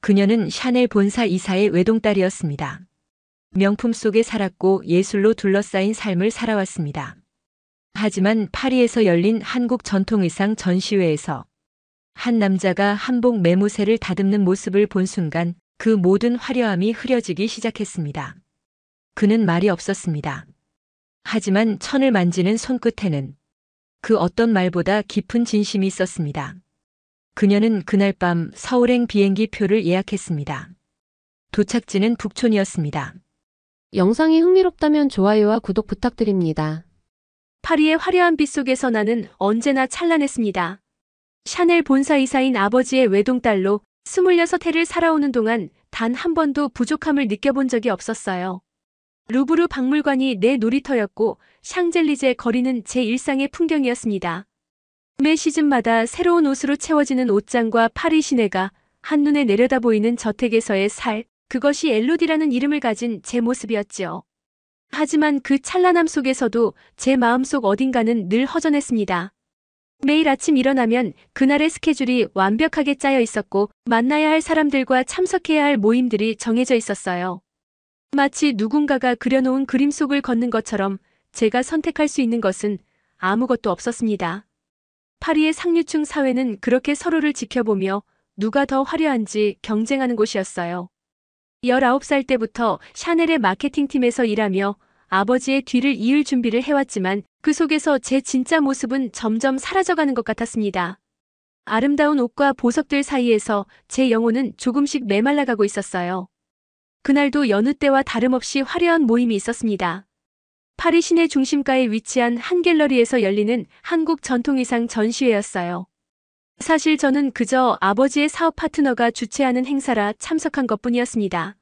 그녀는 샤넬 본사 이사의 외동딸이었습니다. 명품 속에 살았고 예술로 둘러싸인 삶을 살아왔습니다. 하지만 파리에서 열린 한국 전통의상 전시회에서 한 남자가 한복 매무새를 다듬는 모습을 본 순간 그 모든 화려함이 흐려지기 시작했습니다. 그는 말이 없었습니다. 하지만 천을 만지는 손끝에는 그 어떤 말보다 깊은 진심이 있었습니다. 그녀는 그날 밤 서울행 비행기 표를 예약했습니다. 도착지는 북촌이었습니다. 영상이 흥미롭다면 좋아요와 구독 부탁드립니다. 파리의 화려한 빛 속에서 나는 언제나 찬란했습니다. 샤넬 본사 이사인 아버지의 외동딸로 26해를 살아오는 동안 단 한 번도 부족함을 느껴본 적이 없었어요. 루브르 박물관이 내 놀이터였고 샹젤리제 거리는 제 일상의 풍경이었습니다. 매 시즌마다 새로운 옷으로 채워지는 옷장과 파리 시내가 한눈에 내려다 보이는 저택에서의 그것이 엘로디라는 이름을 가진 제 모습이었지요. 하지만 그 찬란함 속에서도 제 마음속 어딘가는 늘 허전했습니다. 매일 아침 일어나면 그날의 스케줄이 완벽하게 짜여 있었고 만나야 할 사람들과 참석해야 할 모임들이 정해져 있었어요. 마치 누군가가 그려놓은 그림 속을 걷는 것처럼 제가 선택할 수 있는 것은 아무것도 없었습니다. 파리의 상류층 사회는 그렇게 서로를 지켜보며 누가 더 화려한지 경쟁하는 곳이었어요. 19살 때부터 샤넬의 마케팅팀에서 일하며 아버지의 뒤를 이을 준비를 해왔지만 그 속에서 제 진짜 모습은 점점 사라져가는 것 같았습니다. 아름다운 옷과 보석들 사이에서 제 영혼은 조금씩 메말라가고 있었어요. 그날도 여느 때와 다름없이 화려한 모임이 있었습니다. 파리 시내 중심가에 위치한 한 갤러리에서 열리는 한국 전통의상 전시회였어요. 사실 저는 그저 아버지의 사업 파트너가 주최하는 행사라 참석한 것뿐이었습니다.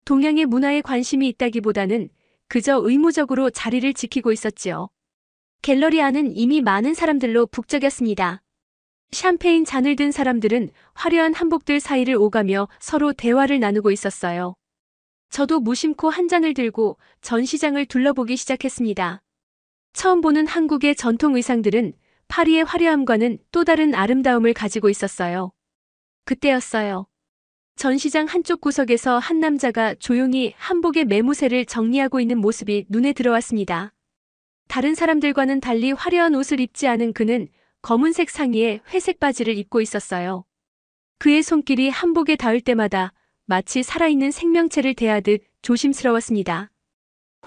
동양의 문화에 관심이 있다기보다는 그저 의무적으로 자리를 지키고 있었지요. 갤러리 안은 이미 많은 사람들로 북적였습니다. 샴페인 잔을 든 사람들은 화려한 한복들 사이를 오가며 서로 대화를 나누고 있었어요. 저도 무심코 한 잔을 들고 전시장을 둘러보기 시작했습니다. 처음 보는 한국의 전통 의상들은 파리의 화려함과는 또 다른 아름다움을 가지고 있었어요. 그때였어요. 전시장 한쪽 구석에서 한 남자가 조용히 한복의 매무새를 정리하고 있는 모습이 눈에 들어왔습니다. 다른 사람들과는 달리 화려한 옷을 입지 않은 그는 검은색 상의에 회색 바지를 입고 있었어요. 그의 손길이 한복에 닿을 때마다 마치 살아있는 생명체를 대하듯 조심스러웠습니다.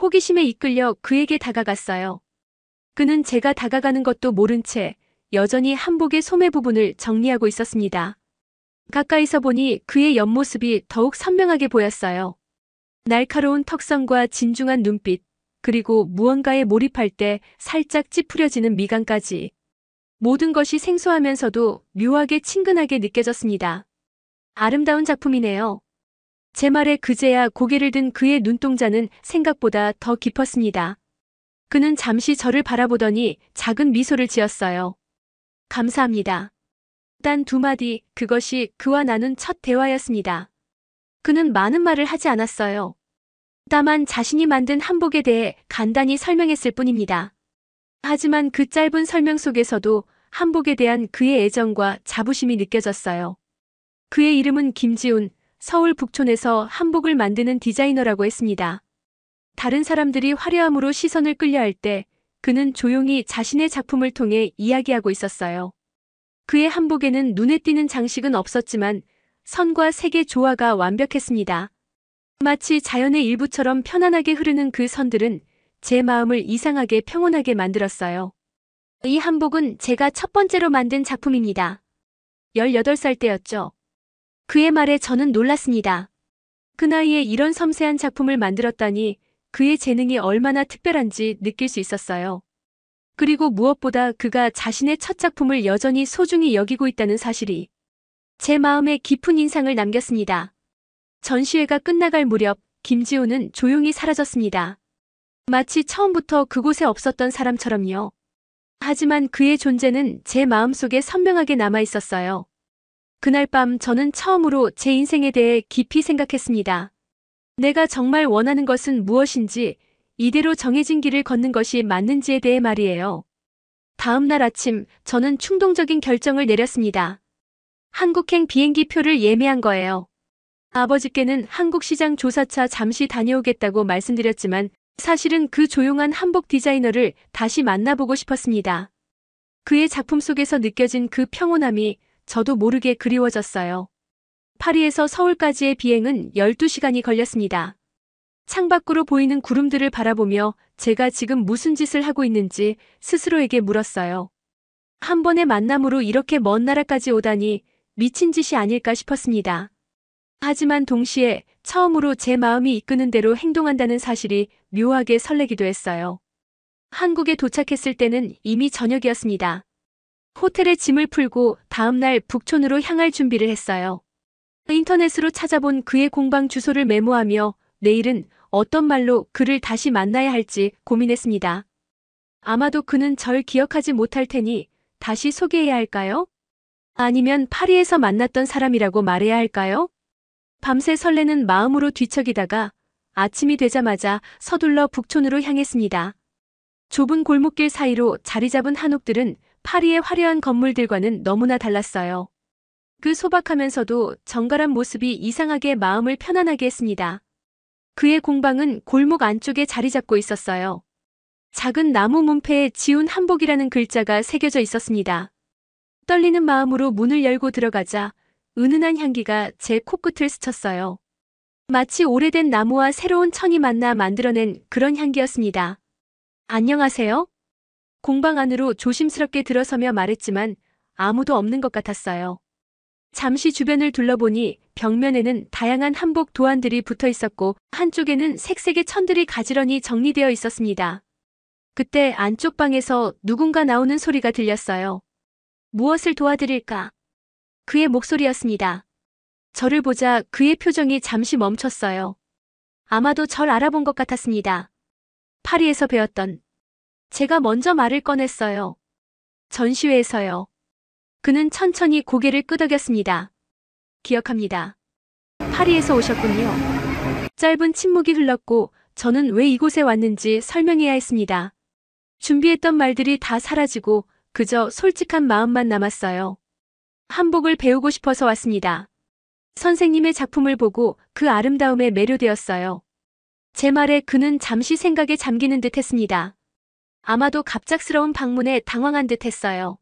호기심에 이끌려 그에게 다가갔어요. 그는 제가 다가가는 것도 모른 채 여전히 한복의 소매 부분을 정리하고 있었습니다. 가까이서 보니 그의 옆모습이 더욱 선명하게 보였어요. 날카로운 턱선과 진중한 눈빛, 그리고 무언가에 몰입할 때 살짝 찌푸려지는 미간까지. 모든 것이 생소하면서도 묘하게 친근하게 느껴졌습니다. 아름다운 작품이네요. 제 말에 그제야 고개를 든 그의 눈동자는 생각보다 더 깊었습니다. 그는 잠시 저를 바라보더니 작은 미소를 지었어요. 감사합니다. 단 두 마디, 그것이 그와 나눈 첫 대화였습니다. 그는 많은 말을 하지 않았어요. 다만 자신이 만든 한복에 대해 간단히 설명했을 뿐입니다. 하지만 그 짧은 설명 속에서도 한복에 대한 그의 애정과 자부심이 느껴졌어요. 그의 이름은 김지훈, 서울 북촌에서 한복을 만드는 디자이너라고 했습니다. 다른 사람들이 화려함으로 시선을 끌려 할 때 그는 조용히 자신의 작품을 통해 이야기하고 있었어요. 그의 한복에는 눈에 띄는 장식은 없었지만 선과 색의 조화가 완벽했습니다. 마치 자연의 일부처럼 편안하게 흐르는 그 선들은 제 마음을 이상하게 평온하게 만들었어요. 이 한복은 제가 첫 번째로 만든 작품입니다. 18살 때였죠. 그의 말에 저는 놀랐습니다. 그 나이에 이런 섬세한 작품을 만들었다니 그의 재능이 얼마나 특별한지 느낄 수 있었어요. 그리고 무엇보다 그가 자신의 첫 작품을 여전히 소중히 여기고 있다는 사실이 제 마음에 깊은 인상을 남겼습니다. 전시회가 끝나갈 무렵 김지호는 조용히 사라졌습니다. 마치 처음부터 그곳에 없었던 사람처럼요. 하지만 그의 존재는 제 마음속에 선명하게 남아 있었어요. 그날 밤 저는 처음으로 제 인생에 대해 깊이 생각했습니다. 내가 정말 원하는 것은 무엇인지, 이대로 정해진 길을 걷는 것이 맞는지에 대해 말이에요. 다음 날 아침 저는 충동적인 결정을 내렸습니다. 한국행 비행기 표를 예매한 거예요. 아버지께는 한국시장 조사차 잠시 다녀오겠다고 말씀드렸지만 사실은 그 조용한 한복 디자이너를 다시 만나보고 싶었습니다. 그의 작품 속에서 느껴진 그 평온함이 저도 모르게 그리워졌어요. 파리에서 서울까지의 비행은 12시간이 걸렸습니다. 창밖으로 보이는 구름들을 바라보며 제가 지금 무슨 짓을 하고 있는지 스스로에게 물었어요. 한 번의 만남으로 이렇게 먼 나라까지 오다니 미친 짓이 아닐까 싶었습니다. 하지만 동시에 처음으로 제 마음이 이끄는 대로 행동한다는 사실이 묘하게 설레기도 했어요. 한국에 도착했을 때는 이미 저녁이었습니다. 호텔에 짐을 풀고 다음날 북촌으로 향할 준비를 했어요. 인터넷으로 찾아본 그의 공방 주소를 메모하며 내일은 어떤 말로 그를 다시 만나야 할지 고민했습니다. 아마도 그는 절 기억하지 못할 테니 다시 소개해야 할까요? 아니면 파리에서 만났던 사람이라고 말해야 할까요? 밤새 설레는 마음으로 뒤척이다가 아침이 되자마자 서둘러 북촌으로 향했습니다. 좁은 골목길 사이로 자리 잡은 한옥들은 파리의 화려한 건물들과는 너무나 달랐어요. 그 소박하면서도 정갈한 모습이 이상하게 마음을 편안하게 했습니다. 그의 공방은 골목 안쪽에 자리 잡고 있었어요. 작은 나무 문패에 지운 한복이라는 글자가 새겨져 있었습니다. 떨리는 마음으로 문을 열고 들어가자 은은한 향기가 제 코끝을 스쳤어요. 마치 오래된 나무와 새로운 천이 만나 만들어낸 그런 향기였습니다. 안녕하세요? 공방 안으로 조심스럽게 들어서며 말했지만 아무도 없는 것 같았어요. 잠시 주변을 둘러보니 벽면에는 다양한 한복 도안들이 붙어 있었고 한쪽에는 색색의 천들이 가지런히 정리되어 있었습니다. 그때 안쪽 방에서 누군가 나오는 소리가 들렸어요. 무엇을 도와드릴까? 그의 목소리였습니다. 저를 보자 그의 표정이 잠시 멈췄어요. 아마도 절 알아본 것 같았습니다. 파리에서 배웠던. 제가 먼저 말을 꺼냈어요. 전시회에서요. 그는 천천히 고개를 끄덕였습니다. 기억합니다. 파리에서 오셨군요. 짧은 침묵이 흘렀고 저는 왜 이곳에 왔는지 설명해야 했습니다. 준비했던 말들이 다 사라지고 그저 솔직한 마음만 남았어요. 한복을 배우고 싶어서 왔습니다. 선생님의 작품을 보고 그 아름다움에 매료되었어요. 제 말에 그는 잠시 생각에 잠기는 듯 했습니다. 아마도 갑작스러운 방문에 당황한 듯 했어요.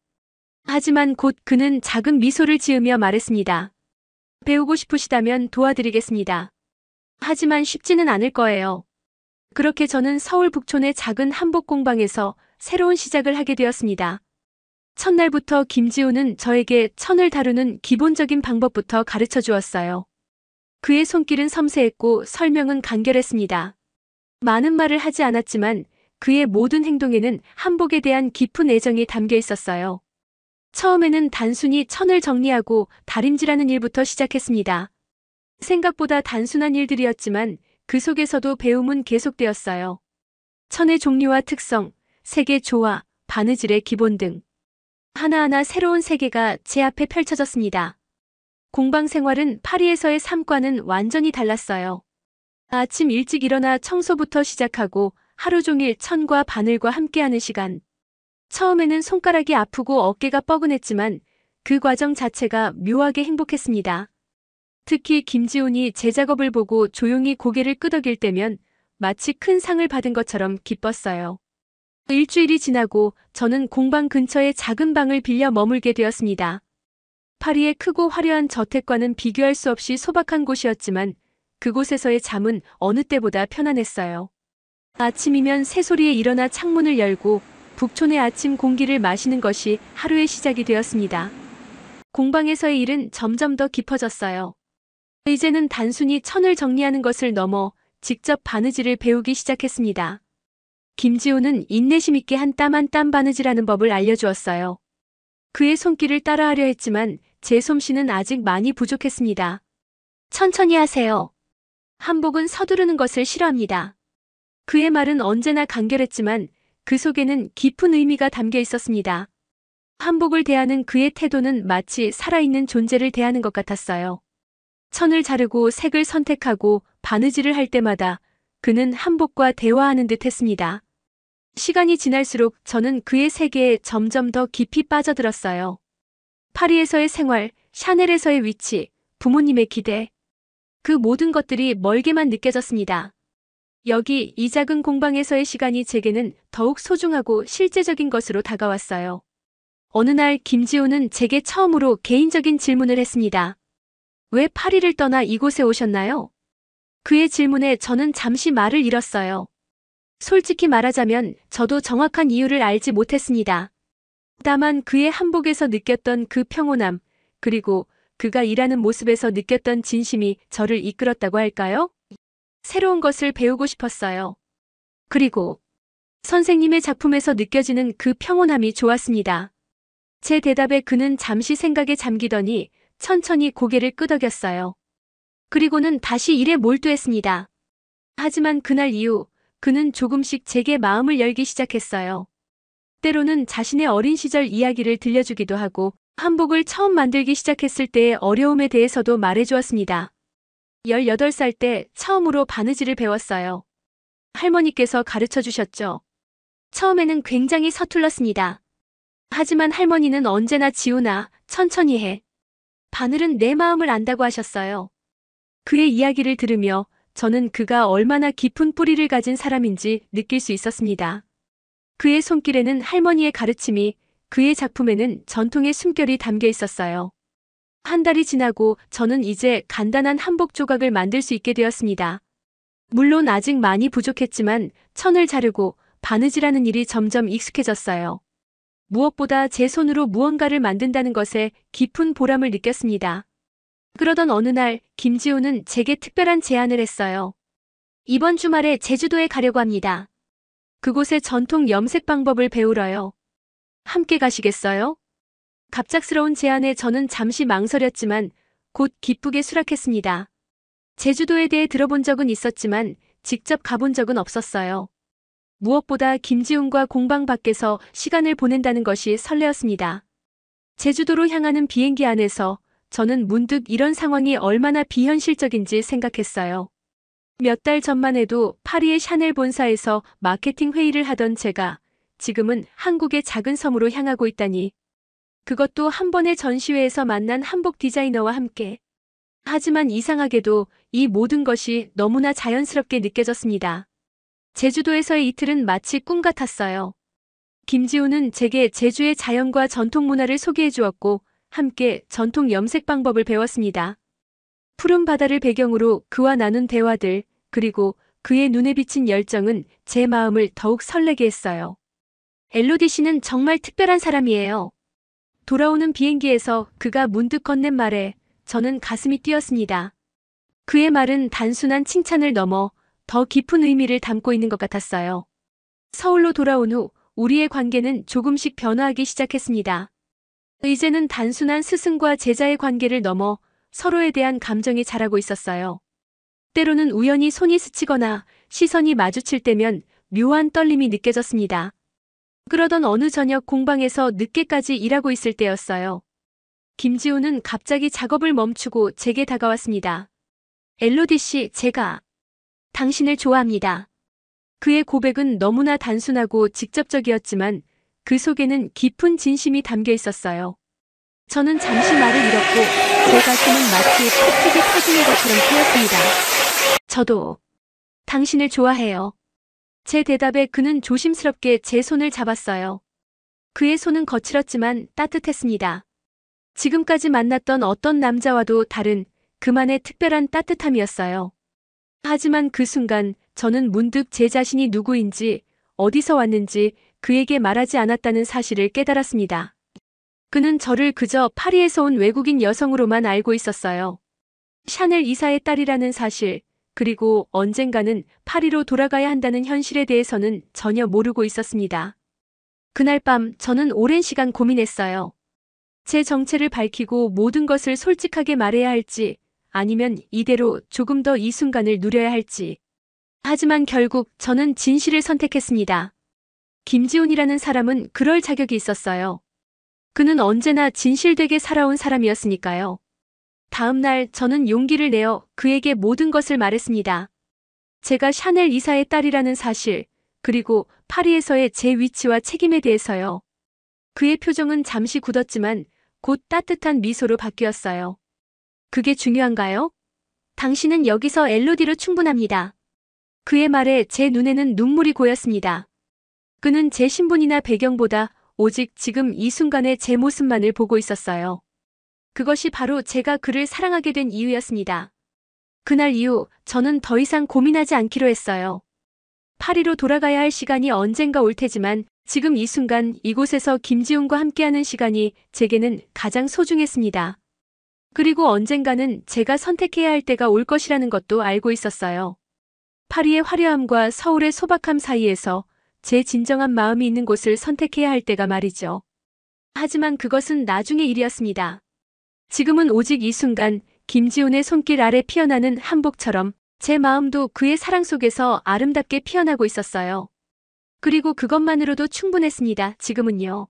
하지만 곧 그는 작은 미소를 지으며 말했습니다. 배우고 싶으시다면 도와드리겠습니다. 하지만 쉽지는 않을 거예요. 그렇게 저는 서울 북촌의 작은 한복 공방에서 새로운 시작을 하게 되었습니다. 첫날부터 김지우는 저에게 천을 다루는 기본적인 방법부터 가르쳐 주었어요. 그의 손길은 섬세했고 설명은 간결했습니다. 많은 말을 하지 않았지만 그의 모든 행동에는 한복에 대한 깊은 애정이 담겨 있었어요. 처음에는 단순히 천을 정리하고 다림질하는 일부터 시작했습니다. 생각보다 단순한 일들이었지만 그 속에서도 배움은 계속되었어요. 천의 종류와 특성, 색의 조화, 바느질의 기본 등 하나하나 새로운 세계가 제 앞에 펼쳐졌습니다. 공방 생활은 파리에서의 삶과는 완전히 달랐어요. 아침 일찍 일어나 청소부터 시작하고 하루 종일 천과 바늘과 함께하는 시간. 처음에는 손가락이 아프고 어깨가 뻐근했지만 그 과정 자체가 묘하게 행복했습니다. 특히 김지훈이 제 작업을 보고 조용히 고개를 끄덕일 때면 마치 큰 상을 받은 것처럼 기뻤어요. 일주일이 지나고 저는 공방 근처의 작은 방을 빌려 머물게 되었습니다. 파리의 크고 화려한 저택과는 비교할 수 없이 소박한 곳이었지만 그곳에서의 잠은 어느 때보다 편안했어요. 아침이면 새소리에 일어나 창문을 열고 북촌의 아침 공기를 마시는 것이 하루의 시작이 되었습니다. 공방에서의 일은 점점 더 깊어졌어요. 이제는 단순히 천을 정리하는 것을 넘어 직접 바느질을 배우기 시작했습니다. 김지호는 인내심 있게 한 땀 한 땀 바느질하는 법을 알려주었어요. 그의 손길을 따라하려 했지만 제 솜씨는 아직 많이 부족했습니다. 천천히 하세요. 한복은 서두르는 것을 싫어합니다. 그의 말은 언제나 간결했지만 그 속에는 깊은 의미가 담겨 있었습니다. 한복을 대하는 그의 태도는 마치 살아있는 존재를 대하는 것 같았어요. 천을 자르고 색을 선택하고 바느질을 할 때마다 그는 한복과 대화하는 듯 했습니다. 시간이 지날수록 저는 그의 세계에 점점 더 깊이 빠져들었어요. 파리에서의 생활, 샤넬에서의 위치, 부모님의 기대. 그 모든 것들이 멀게만 느껴졌습니다. 여기 이 작은 공방에서의 시간이 제게는 더욱 소중하고 실제적인 것으로 다가왔어요. 어느 날 김지호는 제게 처음으로 개인적인 질문을 했습니다. 왜 파리를 떠나 이곳에 오셨나요? 그의 질문에 저는 잠시 말을 잃었어요. 솔직히 말하자면 저도 정확한 이유를 알지 못했습니다. 다만 그의 한복에서 느꼈던 그 평온함, 그리고 그가 일하는 모습에서 느꼈던 진심이 저를 이끌었다고 할까요? 새로운 것을 배우고 싶었어요. 그리고 선생님의 작품에서 느껴지는 그 평온함이 좋았습니다. 제 대답에 그는 잠시 생각에 잠기더니 천천히 고개를 끄덕였어요. 그리고는 다시 일에 몰두했습니다. 하지만 그날 이후 그는 조금씩 제게 마음을 열기 시작했어요. 때로는 자신의 어린 시절 이야기를 들려주기도 하고 한복을 처음 만들기 시작했을 때의 어려움에 대해서도 말해주었습니다. 18살 때 처음으로 바느질을 배웠어요. 할머니께서 가르쳐 주셨죠. 처음에는 굉장히 서툴렀습니다. 하지만 할머니는 언제나 지우나 천천히 해. 바늘은 내 마음을 안다고 하셨어요. 그의 이야기를 들으며 저는 그가 얼마나 깊은 뿌리를 가진 사람인지 느낄 수 있었습니다. 그의 손길에는 할머니의 가르침이, 그의 작품에는 전통의 숨결이 담겨 있었어요. 한 달이 지나고 저는 이제 간단한 한복 조각을 만들 수 있게 되었습니다. 물론 아직 많이 부족했지만 천을 자르고 바느질하는 일이 점점 익숙해졌어요. 무엇보다 제 손으로 무언가를 만든다는 것에 깊은 보람을 느꼈습니다. 그러던 어느 날 김지호는 제게 특별한 제안을 했어요. 이번 주말에 제주도에 가려고 합니다. 그곳의 전통 염색 방법을 배우러요. 함께 가시겠어요? 갑작스러운 제안에 저는 잠시 망설였지만 곧 기쁘게 수락했습니다. 제주도에 대해 들어본 적은 있었지만 직접 가본 적은 없었어요. 무엇보다 김지훈과 공방 밖에서 시간을 보낸다는 것이 설레었습니다. 제주도로 향하는 비행기 안에서 저는 문득 이런 상황이 얼마나 비현실적인지 생각했어요. 몇 달 전만 해도 파리의 샤넬 본사에서 마케팅 회의를 하던 제가 지금은 한국의 작은 섬으로 향하고 있다니. 그것도 한 번의 전시회에서 만난 한복 디자이너와 함께. 하지만 이상하게도 이 모든 것이 너무나 자연스럽게 느껴졌습니다. 제주도에서의 이틀은 마치 꿈 같았어요. 김지우는 제게 제주의 자연과 전통 문화를 소개해 주었고 함께 전통 염색 방법을 배웠습니다. 푸른 바다를 배경으로 그와 나눈 대화들, 그리고 그의 눈에 비친 열정은 제 마음을 더욱 설레게 했어요. 엘로디 씨는 정말 특별한 사람이에요. 돌아오는 비행기에서 그가 문득 건넨 말에 저는 가슴이 뛰었습니다. 그의 말은 단순한 칭찬을 넘어 더 깊은 의미를 담고 있는 것 같았어요. 서울로 돌아온 후 우리의 관계는 조금씩 변화하기 시작했습니다. 이제는 단순한 스승과 제자의 관계를 넘어 서로에 대한 감정이 자라고 있었어요. 때로는 우연히 손이 스치거나 시선이 마주칠 때면 묘한 떨림이 느껴졌습니다. 그러던 어느 저녁 공방에서 늦게까지 일하고 있을 때였어요. 김지우는 갑자기 작업을 멈추고 제게 다가왔습니다. 엘로디 씨, 제가 당신을 좋아합니다. 그의 고백은 너무나 단순하고 직접적이었지만 그 속에는 깊은 진심이 담겨 있었어요. 저는 잠시 말을 잃었고 제 가슴은 마치 팥죽이 터지는 것처럼 뛰었습니다. 저도 당신을 좋아해요. 제 대답에 그는 조심스럽게 제 손을 잡았어요. 그의 손은 거칠었지만 따뜻했습니다. 지금까지 만났던 어떤 남자와도 다른 그만의 특별한 따뜻함이었어요. 하지만 그 순간 저는 문득 제 자신이 누구인지, 어디서 왔는지 그에게 말하지 않았다는 사실을 깨달았습니다. 그는 저를 그저 파리에서 온 외국인 여성으로만 알고 있었어요. 샤넬 이사의 딸이라는 사실, 그리고 언젠가는 파리로 돌아가야 한다는 현실에 대해서는 전혀 모르고 있었습니다. 그날 밤 저는 오랜 시간 고민했어요. 제 정체를 밝히고 모든 것을 솔직하게 말해야 할지, 아니면 이대로 조금 더 이 순간을 누려야 할지. 하지만 결국 저는 진실을 선택했습니다. 김지훈이라는 사람은 그럴 자격이 있었어요. 그는 언제나 진실되게 살아온 사람이었으니까요. 다음 날 저는 용기를 내어 그에게 모든 것을 말했습니다. 제가 샤넬 이사의 딸이라는 사실, 그리고 파리에서의 제 위치와 책임에 대해서요. 그의 표정은 잠시 굳었지만 곧 따뜻한 미소로 바뀌었어요. 그게 중요한가요? 당신은 여기서 엘로디로 충분합니다. 그의 말에 제 눈에는 눈물이 고였습니다. 그는 제 신분이나 배경보다 오직 지금 이 순간의 제 모습만을 보고 있었어요. 그것이 바로 제가 그를 사랑하게 된 이유였습니다. 그날 이후 저는 더 이상 고민하지 않기로 했어요. 파리로 돌아가야 할 시간이 언젠가 올 테지만 지금 이 순간 이곳에서 김지훈과 함께하는 시간이 제게는 가장 소중했습니다. 그리고 언젠가는 제가 선택해야 할 때가 올 것이라는 것도 알고 있었어요. 파리의 화려함과 서울의 소박함 사이에서 제 진정한 마음이 있는 곳을 선택해야 할 때가 말이죠. 하지만 그것은 나중의 일이었습니다. 지금은 오직 이 순간 김지훈의 손길 아래 피어나는 한복처럼 제 마음도 그의 사랑 속에서 아름답게 피어나고 있었어요. 그리고 그것만으로도 충분했습니다. 지금은요.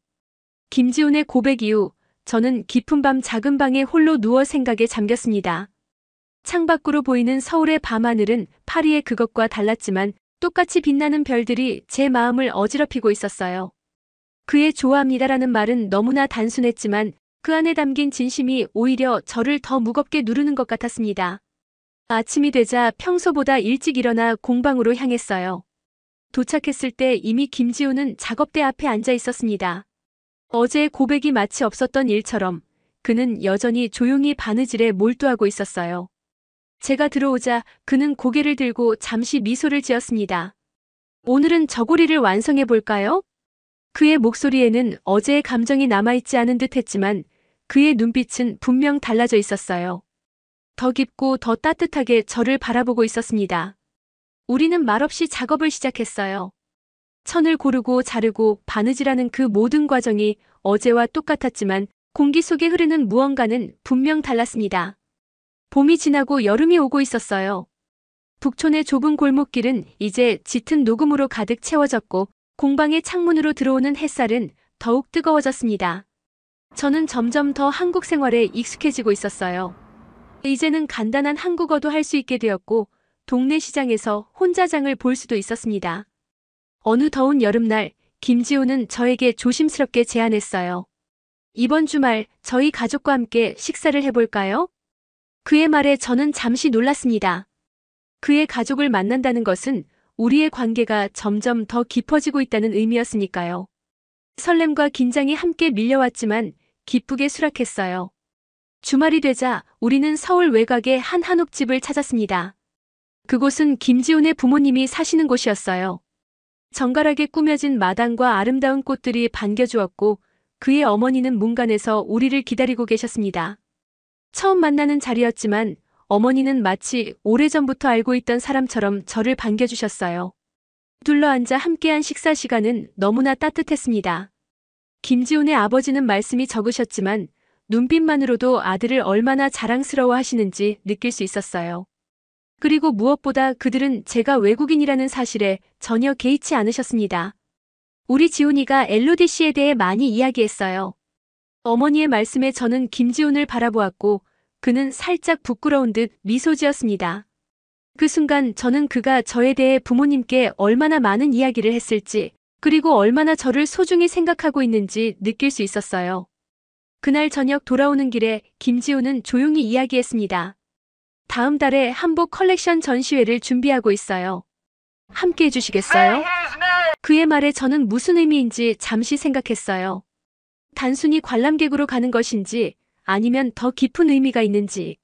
김지훈의 고백 이후 저는 깊은 밤 작은 방에 홀로 누워 생각에 잠겼습니다. 창밖으로 보이는 서울의 밤하늘은 파리의 그것과 달랐지만 똑같이 빛나는 별들이 제 마음을 어지럽히고 있었어요. 그의 좋아합니다라는 말은 너무나 단순했지만 그 안에 담긴 진심이 오히려 저를 더 무겁게 누르는 것 같았습니다. 아침이 되자 평소보다 일찍 일어나 공방으로 향했어요. 도착했을 때 이미 김지훈은 작업대 앞에 앉아 있었습니다. 어제의 고백이 마치 없었던 일처럼 그는 여전히 조용히 바느질에 몰두하고 있었어요. 제가 들어오자 그는 고개를 들고 잠시 미소를 지었습니다. 오늘은 저고리를 완성해 볼까요? 그의 목소리에는 어제의 감정이 남아있지 않은 듯 했지만 그의 눈빛은 분명 달라져 있었어요. 더 깊고 더 따뜻하게 저를 바라보고 있었습니다. 우리는 말없이 작업을 시작했어요. 천을 고르고 자르고 바느질하는 그 모든 과정이 어제와 똑같았지만 공기 속에 흐르는 무언가는 분명 달랐습니다. 봄이 지나고 여름이 오고 있었어요. 북촌의 좁은 골목길은 이제 짙은 녹음으로 가득 채워졌고 공방의 창문으로 들어오는 햇살은 더욱 뜨거워졌습니다. 저는 점점 더 한국 생활에 익숙해지고 있었어요. 이제는 간단한 한국어도 할 수 있게 되었고 동네 시장에서 혼자장을 볼 수도 있었습니다. 어느 더운 여름날 김지훈은 저에게 조심스럽게 제안했어요. 이번 주말 저희 가족과 함께 식사를 해볼까요? 그의 말에 저는 잠시 놀랐습니다. 그의 가족을 만난다는 것은 우리의 관계가 점점 더 깊어지고 있다는 의미였으니까요. 설렘과 긴장이 함께 밀려왔지만 기쁘게 수락했어요. 주말이 되자 우리는 서울 외곽의 한 한옥집을 찾았습니다. 그곳은 김지훈의 부모님이 사시는 곳이었어요. 정갈하게 꾸며진 마당과 아름다운 꽃들이 반겨주었고 그의 어머니는 문간에서 우리를 기다리고 계셨습니다. 처음 만나는 자리였지만 어머니는 마치 오래전부터 알고 있던 사람처럼 저를 반겨주셨어요. 둘러앉아 함께한 식사 시간은 너무나 따뜻했습니다. 김지훈의 아버지는 말씀이 적으셨지만 눈빛만으로도 아들을 얼마나 자랑스러워 하시는지 느낄 수 있었어요. 그리고 무엇보다 그들은 제가 외국인이라는 사실에 전혀 개의치 않으셨습니다. 우리 지훈이가 엘로디 씨에 대해 많이 이야기했어요. 어머니의 말씀에 저는 김지훈을 바라보았고 그는 살짝 부끄러운 듯 미소 지었습니다. 그 순간 저는 그가 저에 대해 부모님께 얼마나 많은 이야기를 했을지 그리고 얼마나 저를 소중히 생각하고 있는지 느낄 수 있었어요. 그날 저녁 돌아오는 길에 김지훈은 조용히 이야기했습니다. 다음 달에 한복 컬렉션 전시회를 준비하고 있어요. 함께 해주시겠어요? 그의 말에 저는 무슨 의미인지 잠시 생각했어요. 단순히 관람객으로 가는 것인지 아니면 더 깊은 의미가 있는지.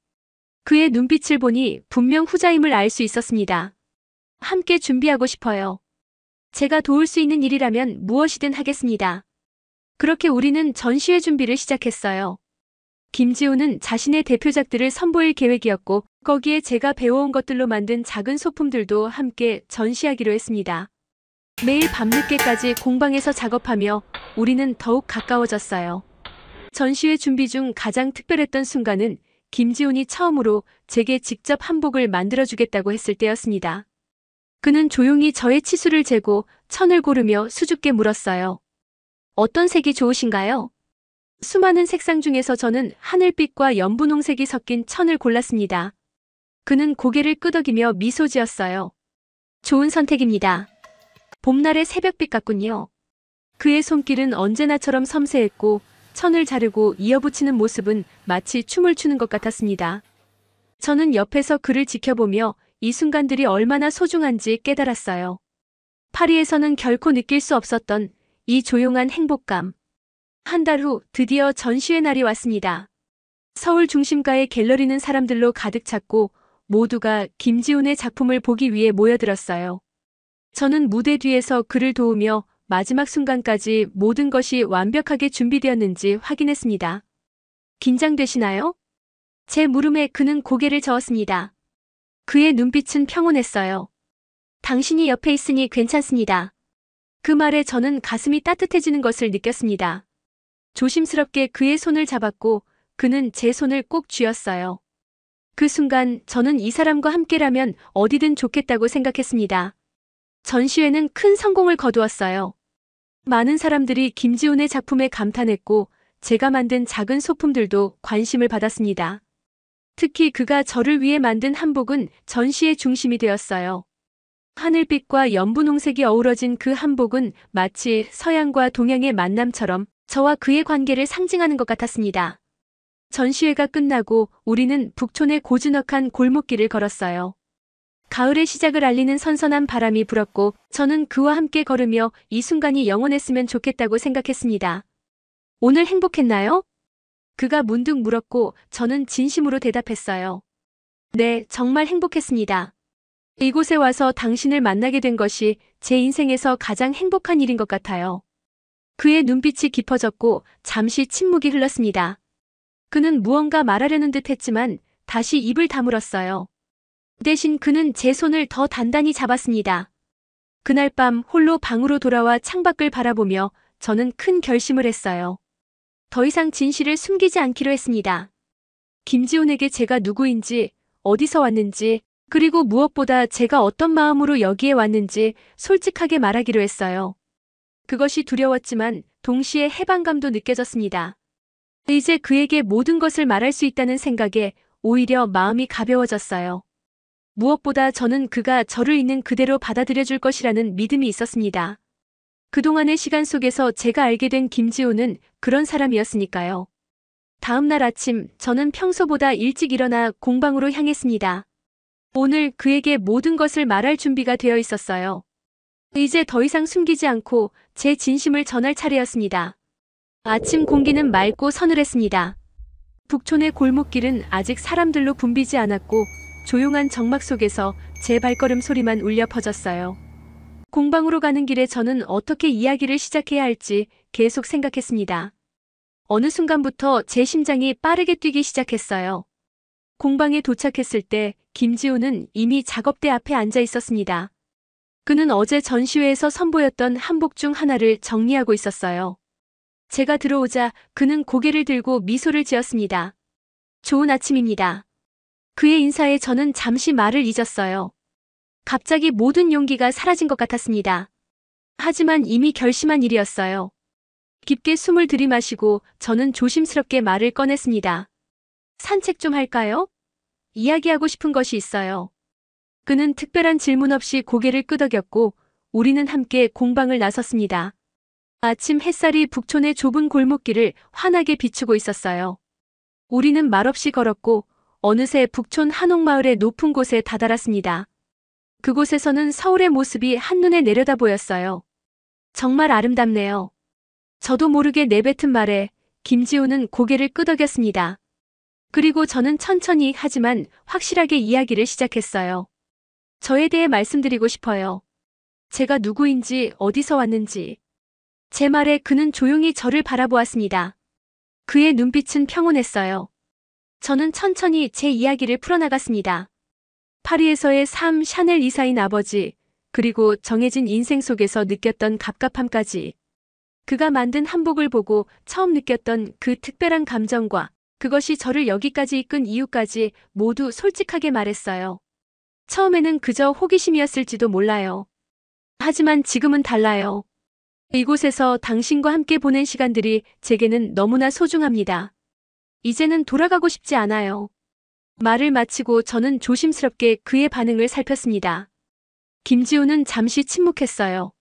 그의 눈빛을 보니 분명 후자임을 알 수 있었습니다. 함께 준비하고 싶어요. 제가 도울 수 있는 일이라면 무엇이든 하겠습니다. 그렇게 우리는 전시회 준비를 시작했어요. 김지훈은 자신의 대표작들을 선보일 계획이었고 거기에 제가 배워온 것들로 만든 작은 소품들도 함께 전시하기로 했습니다. 매일 밤늦게까지 공방에서 작업하며 우리는 더욱 가까워졌어요. 전시회 준비 중 가장 특별했던 순간은 김지훈이 처음으로 제게 직접 한복을 만들어주겠다고 했을 때였습니다. 그는 조용히 저의 치수를 재고 천을 고르며 수줍게 물었어요. 어떤 색이 좋으신가요? 수많은 색상 중에서 저는 하늘빛과 연분홍색이 섞인 천을 골랐습니다. 그는 고개를 끄덕이며 미소 지었어요. 좋은 선택입니다. 봄날의 새벽빛 같군요. 그의 손길은 언제나처럼 섬세했고 천을 자르고 이어붙이는 모습은 마치 춤을 추는 것 같았습니다. 저는 옆에서 그를 지켜보며 이 순간들이 얼마나 소중한지 깨달았어요. 파리에서는 결코 느낄 수 없었던 이 조용한 행복감. 한 달 후 드디어 전시회 날이 왔습니다. 서울 중심가의 갤러리는 사람들로 가득 찼고 모두가 김지훈의 작품을 보기 위해 모여들었어요. 저는 무대 뒤에서 그를 도우며 마지막 순간까지 모든 것이 완벽하게 준비되었는지 확인했습니다. 긴장되시나요? 제 물음에 그는 고개를 저었습니다. 그의 눈빛은 평온했어요. 당신이 옆에 있으니 괜찮습니다. 그 말에 저는 가슴이 따뜻해지는 것을 느꼈습니다. 조심스럽게 그의 손을 잡았고 그는 제 손을 꼭 쥐었어요. 그 순간 저는 이 사람과 함께라면 어디든 좋겠다고 생각했습니다. 전시회는 큰 성공을 거두었어요. 많은 사람들이 김지훈의 작품에 감탄했고 제가 만든 작은 소품들도 관심을 받았습니다. 특히 그가 저를 위해 만든 한복은 전시의 중심이 되었어요. 하늘빛과 연분홍색이 어우러진 그 한복은 마치 서양과 동양의 만남처럼 저와 그의 관계를 상징하는 것 같았습니다. 전시회가 끝나고 우리는 북촌의 고즈넉한 골목길을 걸었어요. 가을의 시작을 알리는 선선한 바람이 불었고 저는 그와 함께 걸으며 이 순간이 영원했으면 좋겠다고 생각했습니다. 오늘 행복했나요? 그가 문득 물었고 저는 진심으로 대답했어요. 네, 정말 행복했습니다. 이곳에 와서 당신을 만나게 된 것이 제 인생에서 가장 행복한 일인 것 같아요. 그의 눈빛이 깊어졌고 잠시 침묵이 흘렀습니다. 그는 무언가 말하려는 듯 했지만 다시 입을 다물었어요. 대신 그는 제 손을 더 단단히 잡았습니다. 그날 밤 홀로 방으로 돌아와 창밖을 바라보며 저는 큰 결심을 했어요. 더 이상 진실을 숨기지 않기로 했습니다. 김지훈에게 제가 누구인지, 어디서 왔는지, 그리고 무엇보다 제가 어떤 마음으로 여기에 왔는지 솔직하게 말하기로 했어요. 그것이 두려웠지만 동시에 해방감도 느껴졌습니다. 이제 그에게 모든 것을 말할 수 있다는 생각에 오히려 마음이 가벼워졌어요. 무엇보다 저는 그가 저를 있는 그대로 받아들여줄 것이라는 믿음이 있었습니다. 그동안의 시간 속에서 제가 알게 된 김지훈은 그런 사람이었으니까요. 다음 날 아침 저는 평소보다 일찍 일어나 공방으로 향했습니다. 오늘 그에게 모든 것을 말할 준비가 되어 있었어요. 이제 더 이상 숨기지 않고 제 진심을 전할 차례였습니다. 아침 공기는 맑고 서늘했습니다. 북촌의 골목길은 아직 사람들로 붐비지 않았고 조용한 정막 속에서 제 발걸음 소리만 울려 퍼졌어요. 공방으로 가는 길에 저는 어떻게 이야기를 시작해야 할지 계속 생각했습니다. 어느 순간부터 제 심장이 빠르게 뛰기 시작했어요. 공방에 도착했을 때 김지훈은 이미 작업대 앞에 앉아 있었습니다. 그는 어제 전시회에서 선보였던 한복 중 하나를 정리하고 있었어요. 제가 들어오자 그는 고개를 들고 미소를 지었습니다. 좋은 아침입니다. 그의 인사에 저는 잠시 말을 잊었어요. 갑자기 모든 용기가 사라진 것 같았습니다. 하지만 이미 결심한 일이었어요. 깊게 숨을 들이마시고 저는 조심스럽게 말을 꺼냈습니다. 산책 좀 할까요? 이야기하고 싶은 것이 있어요. 그는 특별한 질문 없이 고개를 끄덕였고 우리는 함께 공방을 나섰습니다. 아침 햇살이 북촌의 좁은 골목길을 환하게 비추고 있었어요. 우리는 말없이 걸었고 어느새 북촌 한옥마을의 높은 곳에 다다랐습니다. 그곳에서는 서울의 모습이 한눈에 내려다 보였어요. 정말 아름답네요. 저도 모르게 내뱉은 말에 김지훈은 고개를 끄덕였습니다. 그리고 저는 천천히 하지만 확실하게 이야기를 시작했어요. 저에 대해 말씀드리고 싶어요. 제가 누구인지 어디서 왔는지. 제 말에 그는 조용히 저를 바라보았습니다. 그의 눈빛은 평온했어요. 저는 천천히 제 이야기를 풀어나갔습니다. 파리에서의 삶, 샤넬 이사인 아버지, 그리고 정해진 인생 속에서 느꼈던 갑갑함까지. 그가 만든 한복을 보고 처음 느꼈던 그 특별한 감정과 그것이 저를 여기까지 이끈 이유까지 모두 솔직하게 말했어요. 처음에는 그저 호기심이었을지도 몰라요. 하지만 지금은 달라요. 이곳에서 당신과 함께 보낸 시간들이 제게는 너무나 소중합니다. 이제는 돌아가고 싶지 않아요. 말을 마치고 저는 조심스럽게 그의 반응을 살폈습니다. 김지훈은 잠시 침묵했어요.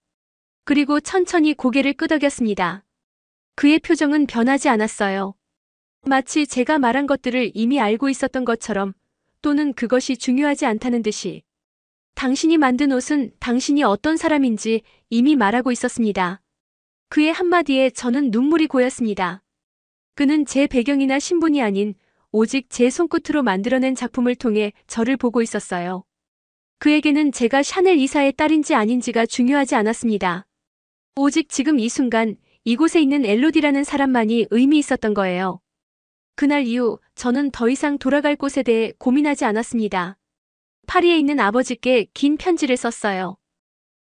그리고 천천히 고개를 끄덕였습니다. 그의 표정은 변하지 않았어요. 마치 제가 말한 것들을 이미 알고 있었던 것처럼 또는 그것이 중요하지 않다는 듯이 당신이 만든 옷은 당신이 어떤 사람인지 이미 말하고 있었습니다. 그의 한마디에 저는 눈물이 고였습니다. 그는 제 배경이나 신분이 아닌 오직 제 손끝으로 만들어낸 작품을 통해 저를 보고 있었어요. 그에게는 제가 샤넬 이사의 딸인지 아닌지가 중요하지 않았습니다. 오직 지금 이 순간 이곳에 있는 엘로디라는 사람만이 의미 있었던 거예요. 그날 이후 저는 더 이상 돌아갈 곳에 대해 고민하지 않았습니다. 파리에 있는 아버지께 긴 편지를 썼어요.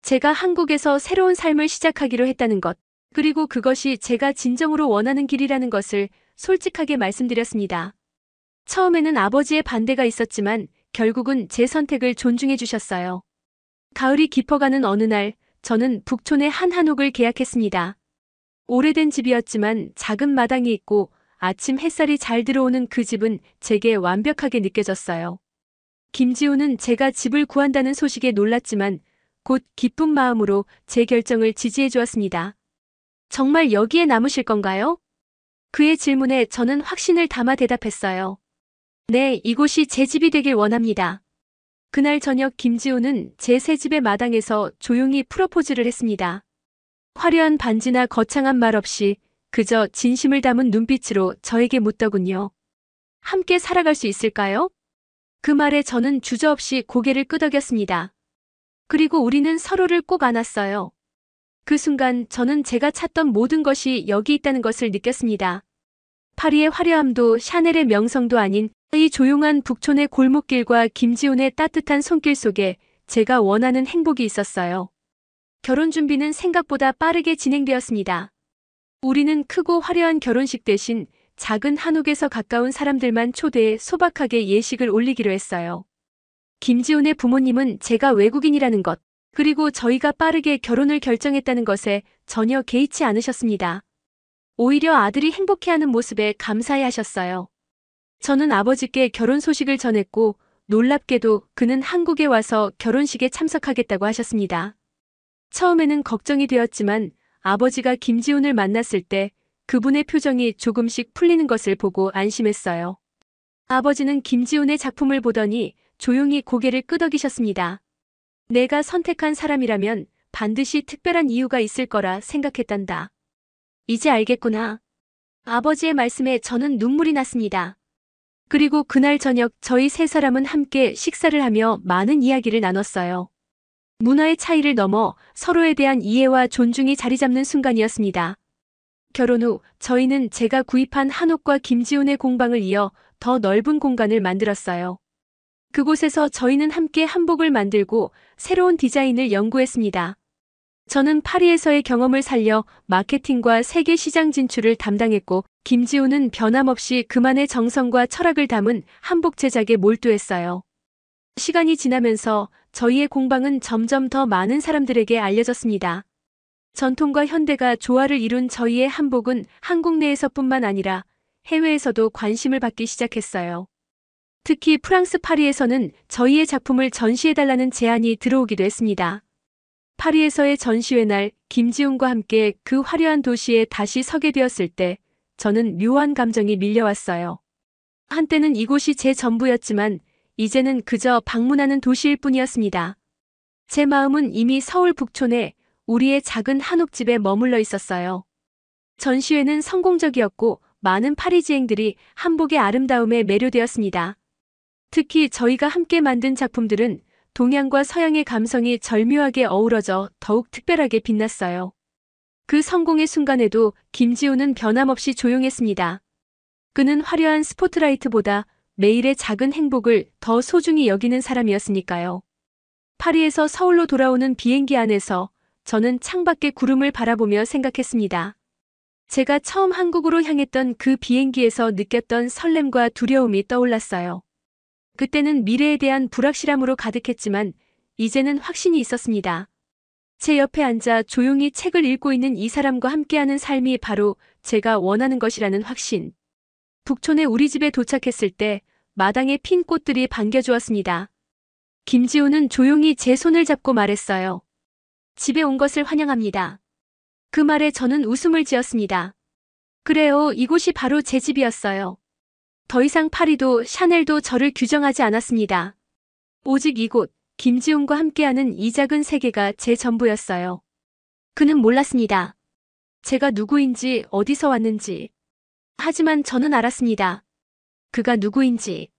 제가 한국에서 새로운 삶을 시작하기로 했다는 것, 그리고 그것이 제가 진정으로 원하는 길이라는 것을 솔직하게 말씀드렸습니다. 처음에는 아버지의 반대가 있었지만 결국은 제 선택을 존중해 주셨어요. 가을이 깊어가는 어느 날 저는 북촌의 한 한옥을 계약했습니다. 오래된 집이었지만 작은 마당이 있고 아침 햇살이 잘 들어오는 그 집은 제게 완벽하게 느껴졌어요. 김지우는 제가 집을 구한다는 소식에 놀랐지만 곧 기쁜 마음으로 제 결정을 지지해 주었습니다. 정말 여기에 남으실 건가요? 그의 질문에 저는 확신을 담아 대답했어요. 네, 이곳이 제 집이 되길 원합니다. 그날 저녁 김지우는 제 새 집의 마당에서 조용히 프로포즈를 했습니다. 화려한 반지나 거창한 말 없이 그저 진심을 담은 눈빛으로 저에게 묻더군요. 함께 살아갈 수 있을까요? 그 말에 저는 주저없이 고개를 끄덕였습니다. 그리고 우리는 서로를 꼭 안았어요. 그 순간 저는 제가 찾던 모든 것이 여기 있다는 것을 느꼈습니다. 파리의 화려함도 샤넬의 명성도 아닌 이 조용한 북촌의 골목길과 김지훈의 따뜻한 손길 속에 제가 원하는 행복이 있었어요. 결혼 준비는 생각보다 빠르게 진행되었습니다. 우리는 크고 화려한 결혼식 대신 작은 한옥에서 가까운 사람들만 초대해 소박하게 예식을 올리기로 했어요. 김지훈의 부모님은 제가 외국인이라는 것, 그리고 저희가 빠르게 결혼을 결정했다는 것에 전혀 개의치 않으셨습니다. 오히려 아들이 행복해하는 모습에 감사해 하셨어요. 저는 아버지께 결혼 소식을 전했고 놀랍게도 그는 한국에 와서 결혼식에 참석하겠다고 하셨습니다. 처음에는 걱정이 되었지만 아버지가 김지훈을 만났을 때 그분의 표정이 조금씩 풀리는 것을 보고 안심했어요. 아버지는 김지훈의 작품을 보더니 조용히 고개를 끄덕이셨습니다. 내가 선택한 사람이라면 반드시 특별한 이유가 있을 거라 생각했단다. 이제 알겠구나. 아버지의 말씀에 저는 눈물이 났습니다. 그리고 그날 저녁 저희 세 사람은 함께 식사를 하며 많은 이야기를 나눴어요. 문화의 차이를 넘어 서로에 대한 이해와 존중이 자리 잡는 순간이었습니다. 결혼 후 저희는 제가 구입한 한옥과 김지훈의 공방을 이어 더 넓은 공간을 만들었어요. 그곳에서 저희는 함께 한복을 만들고 새로운 디자인을 연구했습니다. 저는 파리에서의 경험을 살려 마케팅과 세계 시장 진출을 담당했고 김지훈은 변함없이 그만의 정성과 철학을 담은 한복 제작에 몰두했어요. 시간이 지나면서 저희의 공방은 점점 더 많은 사람들에게 알려졌습니다. 전통과 현대가 조화를 이룬 저희의 한복은 한국 내에서뿐만 아니라 해외에서도 관심을 받기 시작했어요. 특히 프랑스 파리에서는 저희의 작품을 전시해달라는 제안이 들어오기도 했습니다. 파리에서의 전시회 날 김지훈과 함께 그 화려한 도시에 다시 서게 되었을 때 저는 묘한 감정이 밀려왔어요. 한때는 이곳이 제 전부였지만 이제는 그저 방문하는 도시일 뿐이었습니다. 제 마음은 이미 서울 북촌에 우리의 작은 한옥집에 머물러 있었어요. 전시회는 성공적이었고 많은 파리지앵들이 한복의 아름다움에 매료되었습니다. 특히 저희가 함께 만든 작품들은 동양과 서양의 감성이 절묘하게 어우러져 더욱 특별하게 빛났어요. 그 성공의 순간에도 김지훈은 변함없이 조용했습니다. 그는 화려한 스포트라이트보다 매일의 작은 행복을 더 소중히 여기는 사람이었으니까요. 파리에서 서울로 돌아오는 비행기 안에서 저는 창밖의 구름을 바라보며 생각했습니다. 제가 처음 한국으로 향했던 그 비행기에서 느꼈던 설렘과 두려움이 떠올랐어요. 그때는 미래에 대한 불확실함으로 가득했지만 이제는 확신이 있었습니다. 제 옆에 앉아 조용히 책을 읽고 있는 이 사람과 함께하는 삶이 바로 제가 원하는 것이라는 확신. 북촌의 우리 집에 도착했을 때 마당에 핀 꽃들이 반겨주었습니다. 김지훈은 조용히 제 손을 잡고 말했어요. 집에 온 것을 환영합니다. 그 말에 저는 웃음을 지었습니다. 그래요, 이곳이 바로 제 집이었어요. 더 이상 파리도 샤넬도 저를 규정하지 않았습니다. 오직 이곳, 김지훈과 함께하는 이 작은 세계가 제 전부였어요. 그는 몰랐습니다. 제가 누구인지, 어디서 왔는지. 하지만 저는 알았습니다. 그가 누구인지.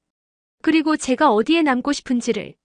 그리고 제가 어디에 남고 싶은지를.